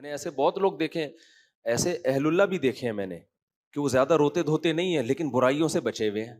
میں نے ایسے بہت لوگ دیکھے ہیں، ایسے اہل اللہ بھی دیکھے ہیں میں نے کہ وہ زیادہ روتے دھوتے نہیں ہیں لیکن برائیوں سے بچے ہوئے ہیں.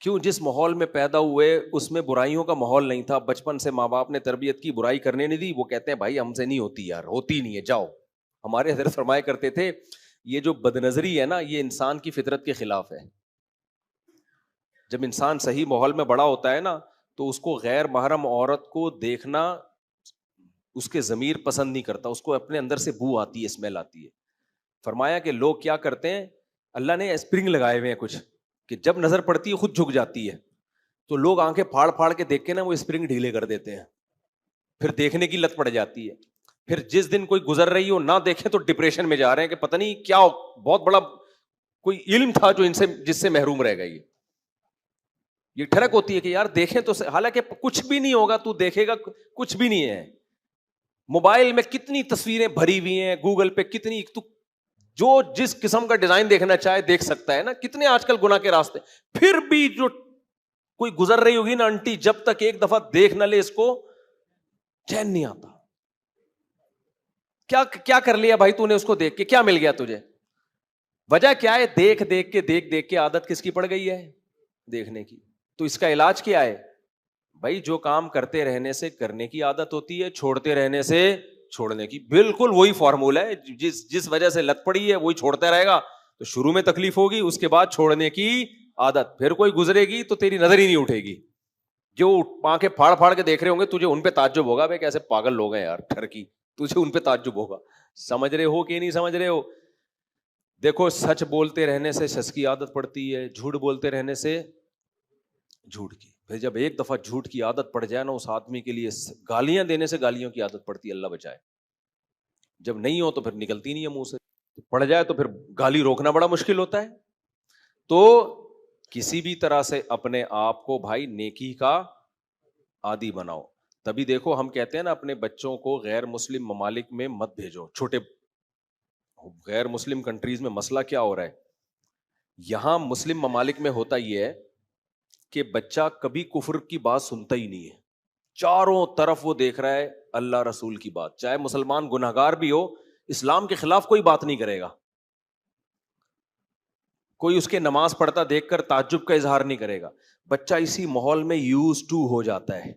کیوں؟ جس ماحول میں پیدا ہوئے اس میں برائیوں کا ماحول نہیں تھا، بچپن سے ماں باپ نے تربیت کی، برائی کرنے نہیں دی. وہ کہتے ہیں بھائی ہم سے نہیں ہوتی یار، ہوتی نہیں ہے، جاؤ. ہمارے حضرت فرمایا کرتے تھے یہ جو بدنظری ہے نا یہ انسان کی فطرت کے خلاف ہے. جب انسان صحیح ماحول میں بڑا ہوتا ہے نا تو اس کو غیر محرم عورت کو دیکھنا اس کے ضمیر پسند نہیں کرتا، اس کو اپنے اندر سے بو آتی ہے، اسمیل آتی ہے. فرمایا کہ لوگ کیا کرتے ہیں، اللہ نے اسپرنگ لگائے ہوئے ہیں کچھ کہ جب نظر پڑتی ہے خود جھک جاتی ہے، تو لوگ آنکھیں پھاڑ پھاڑ کے دیکھ کے نا وہ اسپرنگ ڈھیلے کر دیتے ہیں، پھر دیکھنے کی لت پڑ جاتی ہے. پھر جس دن کوئی گزر رہی ہو نہ دیکھیں تو ڈپریشن میں جا رہے ہیں کہ پتہ نہیں کیا بہت بڑا کوئی علم تھا جو ان سے جس سے محروم رہ گئی. یہ ٹھڑک ہوتی ہے کہ یار دیکھیں تو حالانکہ کچھ بھی نہیں ہوگا، تو دیکھے گا کچھ بھی نہیں ہے. موبائل میں کتنی تصویریں بھری ہوئی ہیں، گوگل پہ کتنی، تو جو جس قسم کا ڈیزائن دیکھنا چاہے دیکھ سکتا ہے نا. کتنے آج کل گناہ کے راستے. پھر بھی جو کوئی گزر رہی ہوگی نا انٹی، جب تک ایک دفعہ دیکھ نہ لے اس کو چین نہیں آتا. کیا کر لیا بھائی تو نے اس کو دیکھ کے، کیا مل گیا تجھے؟ وجہ کیا ہے؟ دیکھ دیکھ کے عادت کس کی پڑ گئی ہے؟ دیکھنے کی. تو اس کا علاج کیا ہے بھائی؟ جو کام کرتے رہنے سے کرنے کی عادت ہوتی ہے، چھوڑتے رہنے سے چھوڑنے کی. بالکل وہی فارمولا ہے. جس وجہ سے لت پڑی ہے وہی چھوڑتا رہے گا تو شروع میں تکلیف ہوگی، اس کے بعد چھوڑنے کی عادت. پھر کوئی گزرے گی تو تیری نظر ہی نہیں اٹھے گی. جو آنکھیں پھاڑ پھاڑ کے دیکھ رہے ہوں گے تجھے ان پہ تعجب ہوگا، بھائی کیسے پاگل لوگ ہیں یار ٹھرکی، تجھے ان پہ تعجب ہوگا. سمجھ رہے ہو کہ نہیں سمجھ رہے ہو؟ دیکھو سچ بولتے رہنے سے سچ کی عادت پڑتی ہے، جھوٹ بولتے رہنے سے جھوٹ کی. پھر جب ایک دفعہ جھوٹ کی عادت پڑ جائے نا اس آدمی کے لیے، گالیاں دینے سے گالیوں کی عادت پڑتی ہے، اللہ بچائے. جب نہیں ہو تو پھر نکلتی نہیں ہے منہ سے، پڑ جائے تو پھر گالی روکنا بڑا مشکل ہوتا ہے. تو کسی بھی طرح سے اپنے آپ کو بھائی نیکی کا عادی بناؤ. تبھی دیکھو ہم کہتے ہیں نا اپنے بچوں کو غیر مسلم ممالک میں مت بھیجو. چھوٹے غیر مسلم کنٹریز میں مسئلہ کیا ہو رہا ہے، یہاں مسلم ممالک میں ہوتا یہ ہے کہ بچہ کبھی کفر کی بات سنتا ہی نہیں ہے. چاروں طرف وہ دیکھ رہا ہے اللہ رسول کی بات، چاہے مسلمان گناہگار بھی ہو اسلام کے خلاف کوئی بات نہیں کرے گا. کوئی اس کے نماز پڑھتا دیکھ کر تعجب کا اظہار نہیں کرے گا. بچہ اسی ماحول میں یوز ٹو ہو جاتا ہے.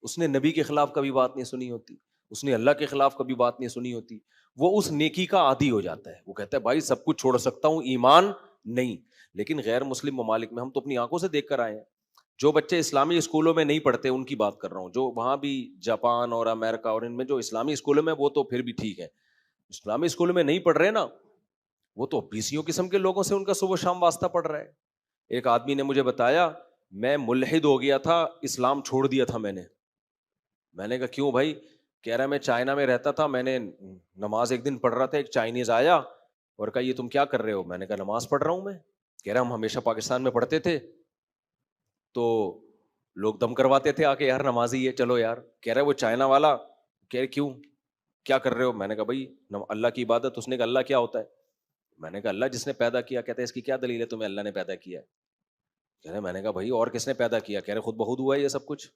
اس نے نبی کے خلاف کبھی بات نہیں سنی ہوتی، اس نے اللہ کے خلاف کبھی بات نہیں سنی ہوتی. وہ اس نیکی کا عادی ہو جاتا ہے. وہ کہتا ہے بھائی سب کچھ چھوڑ سکتا ہوں، ایمان نہیں. لیکن غیر مسلم ممالک میں ہم تو اپنی آنکھوں سے دیکھ کر آئے ہیں. جو بچے اسلامی اسکولوں میں نہیں پڑھتے ان کی بات کر رہا ہوں، جو وہاں بھی جاپان اور امریکہ اور ان میں جو اسلامی اسکولوں میں، وہ تو پھر بھی ٹھیک ہے. اسلامی اسکولوں میں نہیں پڑھ رہے نا، وہ تو بیسیوں قسم کے لوگوں سے ان کا صبح شام واسطہ پڑ رہا ہے. ایک آدمی نے مجھے بتایا میں ملحد ہو گیا تھا، اسلام چھوڑ دیا تھا میں نے کہا کیوں بھائی؟ کہہ رہا ہے میں چائنا میں رہتا تھا، میں نے نماز ایک دن پڑھ رہا تھا، ایک چائنیز آیا اور کہا یہ تم کیا کر رہے ہو؟ میں نے کہا نماز پڑھ رہا ہوں میں. کہہ رہا ہم ہمیشہ پاکستان میں پڑھتے تھے تو لوگ دم کرواتے تھے آ کے، یار نمازی ہے چلو یار. کہہ رہا ہے وہ چائنا والا، کہہ رہے کیوں کیا کر رہے ہو؟ میں نے کہا بھائی اللہ کی عبادت. اس نے کہا اللہ کیا ہوتا ہے؟ میں نے کہا اللہ جس نے پیدا کیا. کہتے ہیں اس کی کیا دلیل ہے تمہیں اللہ نے پیدا کیا ہے؟ کہہ رہے میں نے کہا بھائی اور کس نے پیدا کیا؟ کہہ رہے خود بخود ہوا ہے یہ سب کچھ.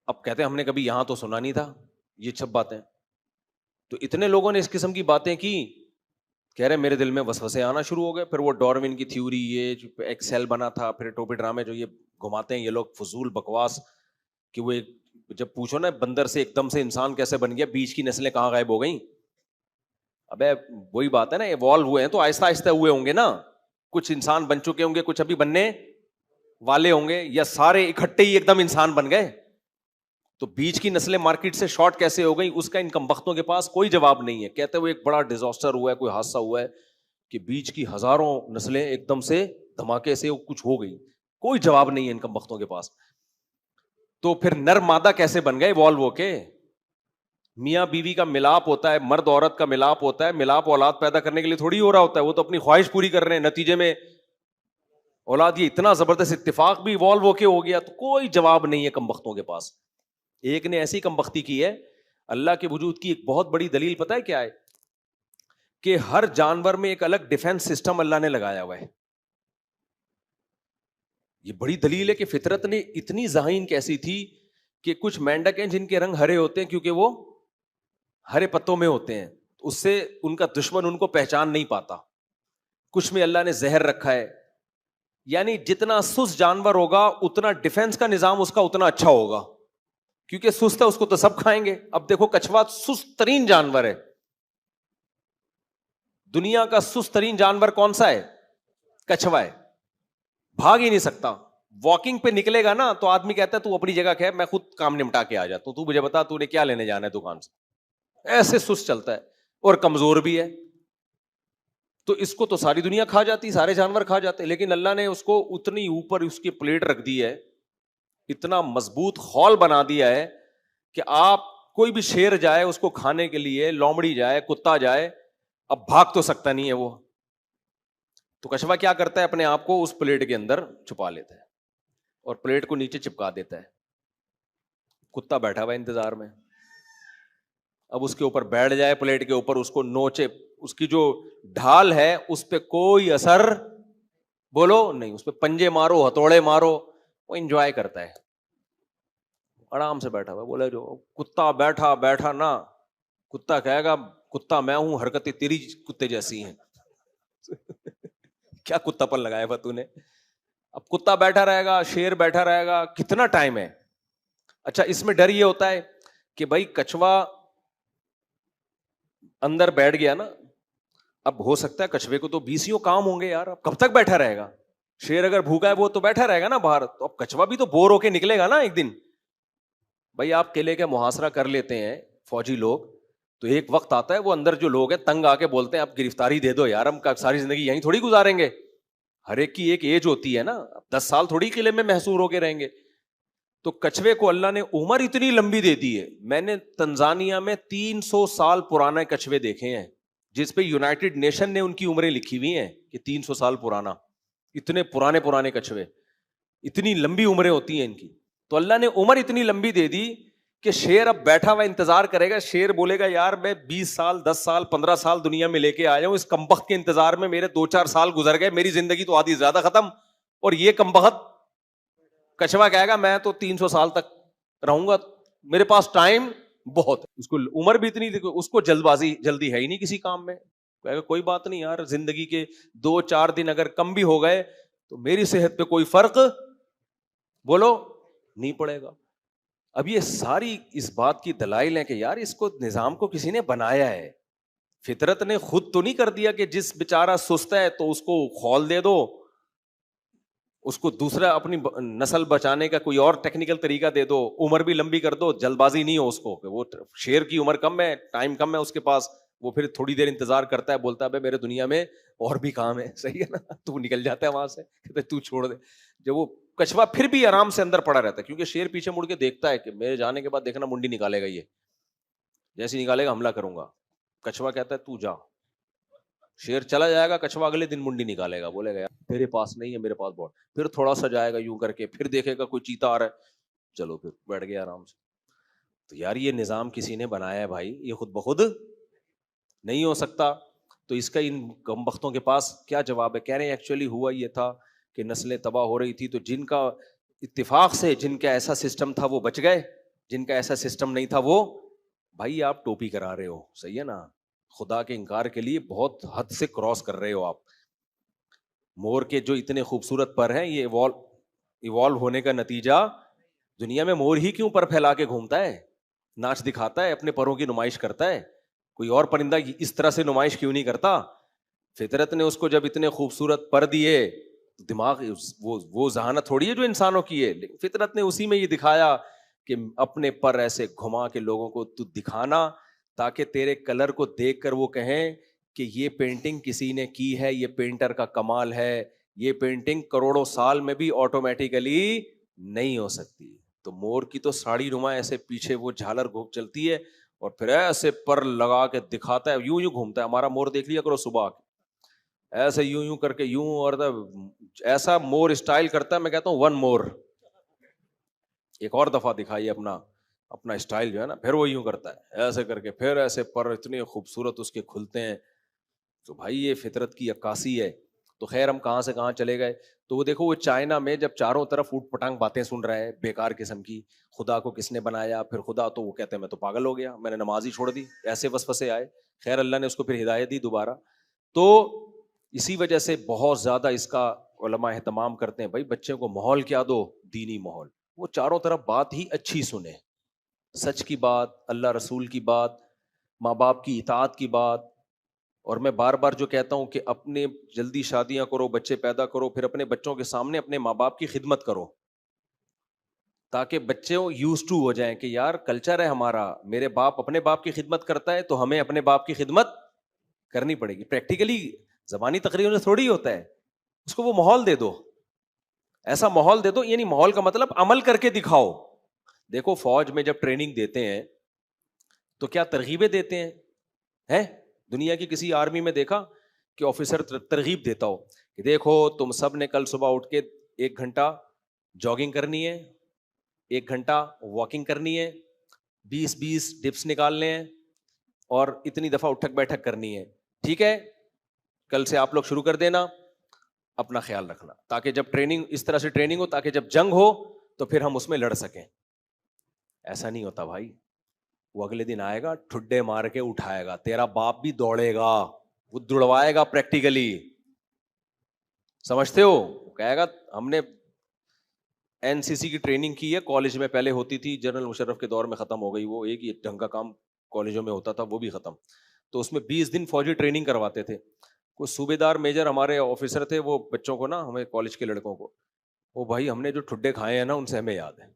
اب کہتے ہیں ہم نے کبھی یہاں تو سنا نہیں تھا یہ سب باتیں. تو اتنے لوگوں نے اس قسم کی باتیں کی. کہہ رہے میرے دل میں وسوسے آنا شروع ہو گئے. پھر وہ ڈاروین کی تھیوری، یہ ایک سیل بنا تھا، پھر ٹوپی ڈرامے جو یہ گھماتے ہیں یہ لوگ فضول بکواس، کہ وہ جب پوچھو نا بندر سے ایک دم سے انسان کیسے بن گیا، بیچ کی نسلیں کہاں غائب ہو گئیں؟ ابے وہی بات ہے نا، ایوالو ہوئے ہیں تو آہستہ آہستہ ہوئے ہوں گے نا. کچھ انسان بن چکے ہوں گے، کچھ ابھی بننے والے ہوں گے، یا سارے اکٹھے ہی ایک دم انسان بن گئے؟ تو بیچ کی نسلیں مارکیٹ سے شارٹ کیسے ہو گئی؟ اس کا ان کمبختوں کے پاس کوئی جواب نہیں ہے. کہتے ہوئے ایک بڑا ڈیزاسٹر ہوا ہے، کوئی حادثہ ہوا ہے کہ بیچ کی ہزاروں نسلیں ایک دم سے دھماکے سے کچھ ہو گئی. کوئی جواب نہیں ہے ان کمبختوں کے پاس. تو پھر نر مادہ کیسے بن گئے ایوالو ہو کے؟ میاں بیوی کا ملاپ ہوتا ہے، مرد عورت کا ملاپ ہوتا ہے. ملاپ اولاد پیدا کرنے کے لیے تھوڑی ہو رہا ہوتا ہے، وہ تو اپنی خواہش پوری کر رہے ہیں، نتیجے میں اولاد. یہ اتنا زبردست اتفاق بھی ایوالو ہو کے ہو گیا. تو کوئی جواب نہیں ہے کمبختوں کے پاس. ایک نے ایسی کمبختی کی ہے. اللہ کے وجود کی ایک بہت بڑی دلیل پتہ ہے کیا ہے؟ کہ ہر جانور میں ایک الگ ڈیفنس سسٹم اللہ نے لگایا ہوا ہے. یہ بڑی دلیل ہے کہ فطرت نے اتنی ذہین کیسی تھی کہ کچھ مینڈک ہیں جن کے رنگ ہرے ہوتے ہیں کیونکہ وہ ہرے پتوں میں ہوتے ہیں، اس سے ان کا دشمن ان کو پہچان نہیں پاتا. کچھ میں اللہ نے زہر رکھا ہے. یعنی جتنا سست جانور ہوگا اتنا ڈیفینس کا نظام اس کا اتنا اچھا ہوگا، کیونکہ سست ہے اس کو تو سب کھائیں گے. اب دیکھو کچھوا سست ترین جانور ہے. دنیا کا سست ترین جانور کون سا ہے؟ کچھوا ہے. بھاگ ہی نہیں سکتا. واکنگ پہ نکلے گا نا تو آدمی کہتا ہے تو اپنی جگہ کھے، میں خود کام نمٹا کے آ جاتا ہوں، تو مجھے بتا تو نے کیا لینے جانا ہے دکان سے. ایسے سست چلتا ہے اور کمزور بھی ہے. تو اس کو تو ساری دنیا کھا جاتی، سارے جانور کھا جاتے، لیکن اللہ نے اس کو اتنی اوپر اس کی پلیٹ رکھ دی ہے، اتنا مضبوط خول بنا دیا ہے کہ آپ کوئی بھی شیر جائے اس کو کھانے کے لیے، لومڑی جائے، کتا جائے، اب بھاگ تو سکتا نہیں ہے وہ. تو کچھوا کیا کرتا ہے؟ اپنے آپ کو اس پلیٹ کے اندر چھپا لیتا ہے اور پلیٹ کو نیچے چپکا دیتا ہے. کتا بیٹھا ہوا انتظار میں، اب اس کے اوپر بیٹھ جائے پلیٹ کے اوپر، اس کو نوچے، اس کی جو ڈھال ہے اس پہ کوئی اثر بولو نہیں، اس پہ پنجے مارو، ہتھوڑے مارو، وہ انجوائے کرتا ہے، آرام سے بیٹھا ہوا. بولے جو کتا بیٹھا بیٹھا نا، کتا کہے گا کتا میں ہوں، حرکتیں تیری کتے جیسی ہیں. کیا کتا پن لگایا ہوا تو نے؟ اب کتا بیٹھا رہے گا، شیر بیٹھا رہے گا، کتنا ٹائم ہے. اچھا اس میں ڈر یہ ہوتا ہے کہ بھائی کچھوا اندر بیٹھ گیا نا، اب ہو سکتا ہے کچھوے کو تو 20 کام ہوں گے یار، اب کب تک بیٹھا رہے گا؟ شیر اگر بھوکا ہے وہ تو بیٹھا رہے گا نا باہر، تو اب کچھوا بھی تو بور ہو کے نکلے گا نا ایک دن. بھائی آپ قلعے کا محاصرہ کر لیتے ہیں فوجی لوگ، تو ایک وقت آتا ہے وہ اندر جو لوگ ہیں تنگ آ کے بولتے ہیں اب گرفتاری دے دو یار، ہم ساری زندگی یہیں تھوڑی گزاریں گے. ہر ایک کی ایک ایج ہوتی ہے نا، 10 سال تھوڑی قلعے میں محصور ہو کے رہیں گے. تو کچھوے کو اللہ نے عمر اتنی لمبی دے دی ہے. میں نے تنزانیہ میں 300 سال پرانے کچھوے دیکھے ہیں، جس پہ یونائٹڈ نیشن نے ان کی عمریں لکھی ہوئی ہیں کہ 300 سال پرانا. اتنے پرانے کچھوے، اتنی لمبی عمریں ہوتی ہیں ان کی. تو اللہ نے عمر اتنی لمبی دے دی کہ شیر اب بیٹھا ہوا انتظار کرے گا. شیر بولے گا یار میں 20 سال 10 سال 15 سال دنیا میں لے کے آیا ہوں، اس کمبخت کے انتظار میں میرے 2-4 سال گزر گئے، میری زندگی تو آدھی زیادہ ختم، اور یہ کمبخت. کچھوا کہے گا میں تو 300 سال تک رہوں گا، میرے پاس ٹائم بہت. اس کو عمر بھی اتنی، اس کو جلدی ہے ہی نہیں کسی کام میں. کہے گا کوئی بات نہیں یار، زندگی کے 2-4 دن اگر کم بھی ہو گئے تو میری صحت پہ کوئی فرق بولو نہیں پڑے گا. اب یہ ساری اس بات کی دلائل ہیں کہ یار اس کو نظام کو کسی نے بنایا ہے. فطرت نے خود تو نہیں کر دیا کہ جس بیچارہ سست ہے تو اس کو خول دے دو، اس کو دوسرا اپنی نسل بچانے کا کوئی اور ٹیکنیکل طریقہ دے دو، عمر بھی لمبی کر دو. جلد بازی نہیں ہو اس کو، کہ وہ شیر کی عمر کم ہے، ٹائم کم ہے اس کے پاس، وہ پھر تھوڑی دیر انتظار کرتا ہے، بولتا ہے میرے دنیا میں اور بھی کام ہے. صحیح ہے نا؟ تو وہ نکل جاتا ہے وہاں سے، کہتے تو چھوڑ دے. جب وہ کچھوا پھر بھی آرام سے اندر پڑا رہتا ہے، کیونکہ شیر پیچھے مڑ کے دیکھتا ہے کہ میرے جانے کے بعد دیکھنا منڈی نکالے گا، یہ جیسے نکالے گا حملہ کروں گا. کچھوا کہتا ہے تو جا. شیر چلا جائے گا، کچھوا اگلے دن منڈی نکالے گا، بولے گا یار میرے پاس نہیں ہے، میرے پاس بہت. پھر تھوڑا سا جائے گا یوں کر کے، پھر دیکھے گا کوئی چیتا آ رہا ہے، چلو پھر بیٹھ گیا آرام سے. تو یار یہ نظام کسی نے بنایا ہے بھائی، یہ خود بخود نہیں ہو سکتا. تو اس کا ان کم بختوں کے پاس کیا جواب ہے؟ کہہ رہے ہیں ایکچولی ہوا یہ تھا کہ نسلیں تباہ ہو رہی تھی، تو جن کا اتفاق سے جن کا ایسا سسٹم تھا وہ بچ گئے، جن کا ایسا سسٹم نہیں تھا وہ. بھائی آپ ٹوپی کرا رہے ہو، صحیح ہے نا؟ خدا کے انکار کے لیے بہت حد سے کراس کر رہے ہو آپ. مور کے جو اتنے خوبصورت پر ہیں، یہ ایوالو ہونے کا نتیجہ. دنیا میں مور ہی کیوں پر پھیلا کے گھومتا ہے، ناچ دکھاتا ہے، اپنے پروں کی نمائش کرتا ہے؟ کوئی اور پرندہ اس طرح سے نمائش کیوں نہیں کرتا؟ فطرت نے اس کو جب اتنے خوبصورت پر دیے، دماغ وہ ذہانت تھوڑی ہے جو انسانوں کی ہے، لیکن فطرت نے اسی میں یہ دکھایا کہ اپنے پر ایسے گھما کے لوگوں کو تو دکھانا، تاکہ تیرے کلر کو دیکھ کر وہ کہیں کہ یہ پینٹنگ کسی نے کی ہے، یہ پینٹر کا کمال ہے، یہ پینٹنگ کروڑوں سال میں بھی آٹومیٹیکلی نہیں ہو سکتی. تو مور کی تو ساڑی نما ایسے پیچھے وہ جھالر گھوم چلتی ہے، اور پھر ایسے پر لگا کے دکھاتا ہے، یوں یوں گھومتا ہے. ہمارا مور دیکھ لیا کرو صبح ایسے یوں یوں کر کے یوں، اور ایسا مور اسٹائل کرتا ہے، میں کہتا ہوں ون مور، ایک اور دفعہ دکھائیے اپنا اسٹائل جو ہے نا. پھر وہ یوں کرتا ہے ایسے کر کے، پھر ایسے پر اتنے خوبصورت اس کے کھلتے ہیں. تو بھائی یہ فطرت کی عکاسی ہے. تو خیر ہم کہاں سے کہاں چلے گئے. تو وہ دیکھو وہ چائنا میں جب چاروں طرف اوٹ پٹانگ باتیں سن رہے ہیں بیکار قسم کی, خدا کو کس نے بنایا, پھر خدا, تو وہ کہتے ہیں میں تو پاگل ہو گیا, میں نے نماز ہی چھوڑ دی, ایسے وسوسے آئے. خیر اللہ نے اس کو پھر ہدایت دی دوبارہ. تو اسی وجہ سے بہت زیادہ اس کا علماء اہتمام کرتے ہیں, بھائی بچے کو ماحول کیا دو, دینی ماحول, وہ چاروں طرف بات ہی اچھی سنے, سچ کی بات, اللہ رسول کی بات, ماں باپ کی اطاعت کی بات. اور میں بار بار جو کہتا ہوں کہ اپنے جلدی شادیاں کرو, بچے پیدا کرو, پھر اپنے بچوں کے سامنے اپنے ماں باپ کی خدمت کرو, تاکہ بچے یوز ٹو ہو جائیں کہ یار کلچر ہے ہمارا, میرے باپ اپنے باپ کی خدمت کرتا ہے تو ہمیں اپنے باپ کی خدمت کرنی پڑے گی. پریکٹیکلی زبانی تقریروں سے تھوڑی ہوتا ہے, اس کو وہ ماحول دے دو, ایسا ماحول دے دو, یعنی ماحول کا مطلب عمل کر کے دکھاؤ. دیکھو فوج میں جب ٹریننگ دیتے ہیں تو کیا ترغیبیں دیتے ہیں, دنیا کی کسی آرمی میں دیکھا کہ آفیسر ترغیب دیتا ہو کہ دیکھو تم سب نے کل صبح اٹھ کے 1 گھنٹہ جاگنگ کرنی ہے, 1 گھنٹہ واکنگ کرنی ہے, 20 ڈپس نکالنے ہیں, اور اتنی دفعہ اٹھک بیٹھک کرنی ہے, ٹھیک ہے, کل سے آپ لوگ شروع کر دینا, اپنا خیال رکھنا, تاکہ جب ٹریننگ اس طرح سے ٹریننگ ہو تاکہ جب جنگ ہو تو پھر ہم اس میں لڑ سکیں. ایسا نہیں ہوتا بھائی, وہ اگلے دن آئے گا ٹھڈے مار کے اٹھائے گا, تیرا باپ بھی دوڑے گا, وہ دوڑوائے گا پریکٹیکلی, سمجھتے ہو, کہے گا ہم نے این سی سی کی ٹریننگ کی ہے کالج میں, پہلے ہوتی تھی, جنرل مشرف کے دور میں ختم ہو گئی, وہ ایک ہی ڈھنگ کا کام کالجوں میں ہوتا تھا, وہ بھی ختم. تو اس میں 20 دن فوجی ٹریننگ کرواتے تھے. کوئی صوبے دار میجر ہمارے آفیسر تھے, وہ بچوں کو نا, ہمیں کالج کے لڑکوں کو, وہ بھائی ہم نے جو ٹھڈے کھائے ہیں نا ان سے ہمیں یاد ہے,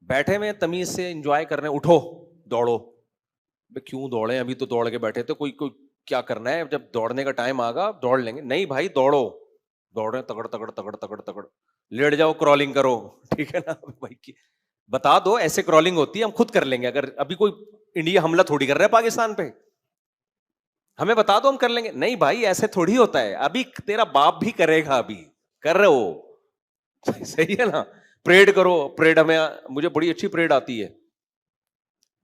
بیٹھے میں تمیز سے انجوائے کر رہے ہیں, اٹھو دوڑو. کیوں دوڑے, ابھی تو دوڑ کے بیٹھے تھے, کوئی کیا کرنا ہے, جب دوڑنے کا ٹائم آگا دوڑ لیں گے. نہیں بھائی دوڑو, دوڑے تگڑ تگڑ تگڑ تگڑ تگڑ, لیٹ جاؤ کرالنگ کرو, ٹھیک ہے نا بھائی, بتا دو ایسے کرالنگ ہوتی ہے, ہم خود کر لیں گے. اگر ابھی کوئی انڈیا حملہ تھوڑی کر رہا ہے پاکستان پہ, ہمیں بتا دو ہم کر لیں گے. نہیں بھائی ایسے تھوڑی ہوتا ہے, ابھی تیرا باپ بھی کرے گا, ابھی کر رہے ہو, صحیح ہے نا. پریڈ کرو, پریڈ ہمیں, مجھے بڑی اچھی پریڈ آتی ہے,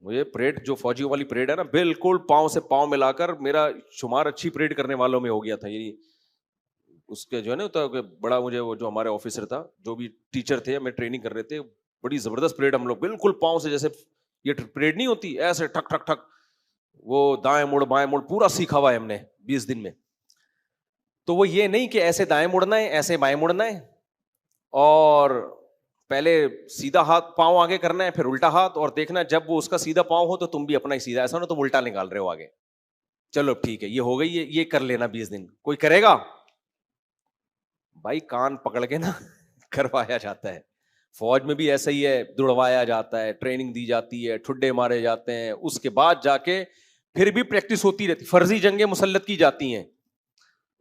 مجھے پریڈ جو فوجیوں والی پریڈ ہے نا, بالکل پاؤں سے پاؤں ملا کر میرا شمار اچھی پریڈ کرنے والوں میں ہو گیا تھا. یعنی اس کے جو ہے نا بڑا, مجھے وہ جو ہمارے آفیسر تھا, جو بھی ٹیچر تھے, ہمیں ٹریننگ کر رہے تھے, بڑی زبردست پریڈ ہم لوگ بالکل پاؤں سے, جیسے یہ پریڈ نہیں ہوتی ایسے ٹھک ٹھک ٹھک, وہ دائیں مڑ بائیں مڑ پورا سیکھا ہوا ہے ہم نے 20 دن میں. تو وہ یہ نہیں کہ ایسے دائیں مڑنا ہے ایسے بائیں مڑنا ہے, اور پہلے سیدھا ہاتھ پاؤں آگے کرنا ہے پھر الٹا ہاتھ, اور دیکھنا جب وہ اس کا سیدھا پاؤں ہو تو تم بھی اپنا ہی سیدھا, ایسا نہ تم الٹا نکال رہے ہو آگے. چلو ٹھیک ہے یہ ہو گئی, یہ کر لینا 20 دن. کوئی کرے گا بھائی, کان پکڑ کے نا کروایا جاتا ہے. فوج میں بھی ایسا ہی ہے, دوڑوایا جاتا ہے, ٹریننگ دی جاتی ہے, ٹھڈے مارے جاتے ہیں, اس کے بعد جا کے پھر بھی پریکٹس ہوتی رہتی, فرضی جنگیں مسلط کی جاتی ہیں,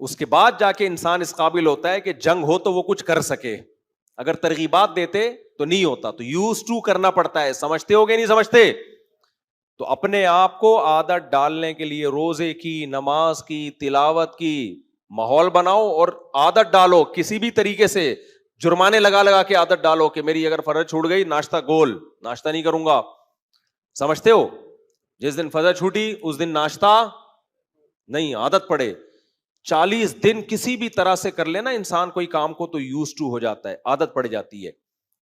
اس کے بعد جا کے انسان اس قابل ہوتا ہے کہ جنگ ہو تو وہ کچھ کر سکے. اگر ترغیبات دیتے تو نہیں ہوتا, تو یوز ٹو کرنا پڑتا ہے. سمجھتے ہو گے نہیں سمجھتے؟ تو اپنے آپ کو عادت ڈالنے کے لیے روزے کی, نماز کی, تلاوت کی ماحول بناؤ, اور عادت ڈالو کسی بھی طریقے سے, جرمانے لگا لگا کے عادت ڈالو کہ میری اگر فرض چھوٹ گئی, ناشتہ گول, ناشتہ نہیں کروں گا. سمجھتے ہو؟ جس دن فجر چھوٹی اس دن ناشتہ نہیں, عادت پڑے. 40 دن کسی بھی طرح سے کر لینا انسان کوئی کام کو, تو یوز ٹو ہو جاتا ہے, عادت پڑ جاتی ہے.